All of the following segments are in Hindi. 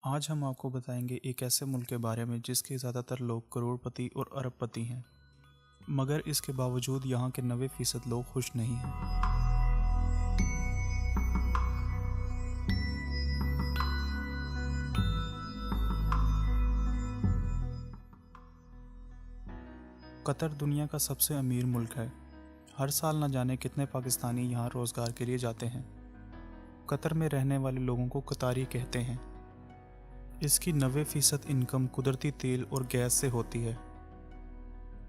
आज हम आपको बताएंगे एक ऐसे मुल्क के बारे में जिसके ज़्यादातर लोग करोड़पति और अरबपति हैं, मगर इसके बावजूद यहाँ के 90% लोग खुश नहीं हैं। कतर दुनिया का सबसे अमीर मुल्क है। हर साल न जाने कितने पाकिस्तानी यहाँ रोज़गार के लिए जाते हैं। कतर में रहने वाले लोगों को कतारी कहते हैं। इसकी 90% इनकम कुदरती तेल और गैस से होती है।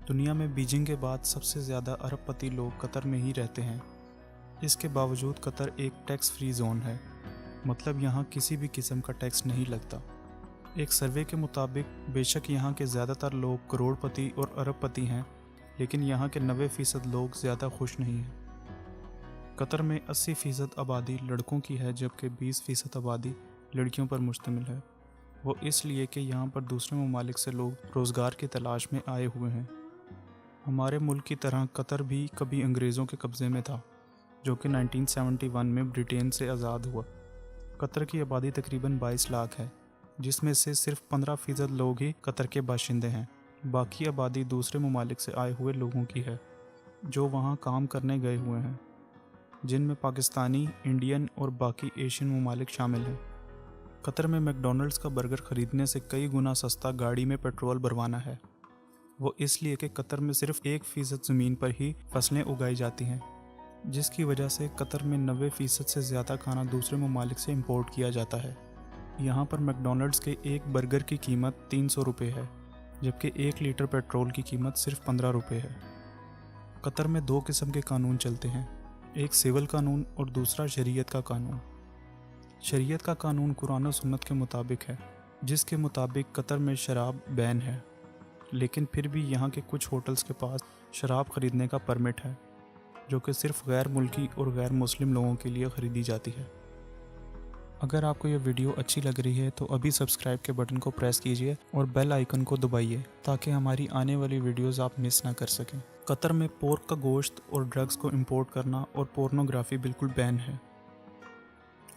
दुनिया में बीजिंग के बाद सबसे ज़्यादा अरबपति लोग कतर में ही रहते हैं। इसके बावजूद कतर एक टैक्स फ्री जोन है, मतलब यहाँ किसी भी किस्म का टैक्स नहीं लगता। एक सर्वे के मुताबिक बेशक यहाँ के ज़्यादातर लोग करोड़पति और अरबपति हैं, लेकिन यहाँ के 90% लोग ज़्यादा खुश नहीं हैं। कतर में 80% आबादी लड़कों की है, जबकि 20% आबादी लड़कियों पर मुश्तमिल है। वो इसलिए कि यहाँ पर दूसरे ममालिक से लोग रोज़गार की तलाश में आए हुए हैं। हमारे मुल्क की तरह कतर भी कभी अंग्रेज़ों के कब्ज़े में था, जो कि 1971 में ब्रिटेन से आज़ाद हुआ। कतर की आबादी तकरीबन 22 लाख है, जिसमें से सिर्फ 15% लोग ही कतर के बाशिंदे हैं। बाकी आबादी दूसरे ममालिक से आए हुए लोगों की है, जो वहाँ काम करने गए हुए हैं, जिनमें पाकिस्तानी, इंडियन और बाकी एशियन ममालिक शामिल हैं। कतर में मैकडॉनल्ड्स का बर्गर ख़रीदने से कई गुना सस्ता गाड़ी में पेट्रोल भरवाना है। वो इसलिए कि कतर में सिर्फ 1% ज़मीन पर ही फसलें उगाई जाती हैं, जिसकी वजह से कतर में 90% से ज़्यादा खाना दूसरे ममालिक से इंपोर्ट किया जाता है। यहाँ पर मैकडॉनल्ड्स के एक बर्गर की कीमत 300 रुपये है, जबकि 1 लीटर पेट्रोल की कीमत सिर्फ 15 रुपये है। कतर में 2 किस्म के कानून चलते हैं, एक सिविल कानून और दूसरा शरीयत का कानून। शरीयत का कानून कुरान और सुन्नत के मुताबिक है, जिसके मुताबिक कतर में शराब बैन है, लेकिन फिर भी यहाँ के कुछ होटल्स के पास शराब ख़रीदने का परमिट है, जो कि सिर्फ गैर मुल्की और गैर मुस्लिम लोगों के लिए ख़रीदी जाती है। अगर आपको यह वीडियो अच्छी लग रही है तो अभी सब्सक्राइब के बटन को प्रेस कीजिए और बेल आइकन को दबाइए, ताकि हमारी आने वाली वीडियोस आप मिस ना कर सकें। कतर में पोर्क का गोश्त और ड्रग्स को इंपोर्ट करना और पोर्नोग्राफी बिल्कुल बैन है।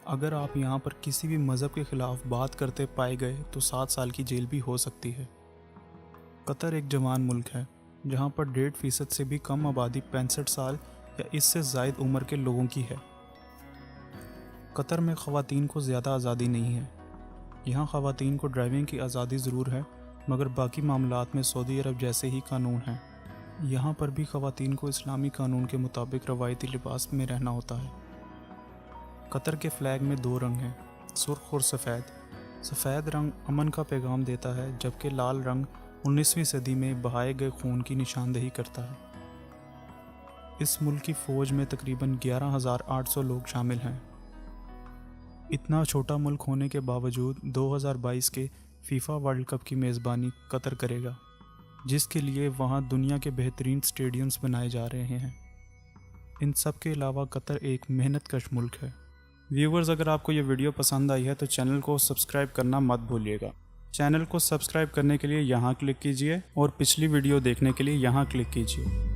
अगर आप यहाँ पर किसी भी मज़हब के ख़िलाफ़ बात करते पाए गए तो 7 साल की जेल भी हो सकती है। कतर एक जवान मुल्क है, जहाँ पर 1.5% से भी कम आबादी 65 साल या इससे ज़ायद उम्र के लोगों की है। कतर में ख़वातीन को ज़्यादा आज़ादी नहीं है। यहाँ ख़वातीन को ड्राइविंग की आज़ादी ज़रूर है, मगर बाकी मामलात में सऊदी अरब जैसे ही कानून हैं। यहाँ पर भी ख़वातीन को इस्लामी कानून के मुताबिक रवायती लिबास में रहना होता है। कतर के फ्लैग में 2 रंग हैं, सुर्ख और सफ़ेद। सफ़ेद रंग अमन का पैगाम देता है, जबकि लाल रंग 19वीं सदी में बहाए गए खून की निशानदेही करता है। इस मुल्क की फ़ौज में तकरीबन 11,800 लोग शामिल हैं। इतना छोटा मुल्क होने के बावजूद 2022 के फीफा वर्ल्ड कप की मेज़बानी कतर करेगा, जिसके लिए वहाँ दुनिया के बेहतरीन स्टेडियम्स बनाए जा रहे हैं। इन सब के अलावा कतर एक मेहनतकश मुल्क है। व्यूवर्स, अगर आपको ये वीडियो पसंद आई है तो चैनल को सब्सक्राइब करना मत भूलिएगा। चैनल को सब्सक्राइब करने के लिए यहाँ क्लिक कीजिए और पिछली वीडियो देखने के लिए यहाँ क्लिक कीजिए।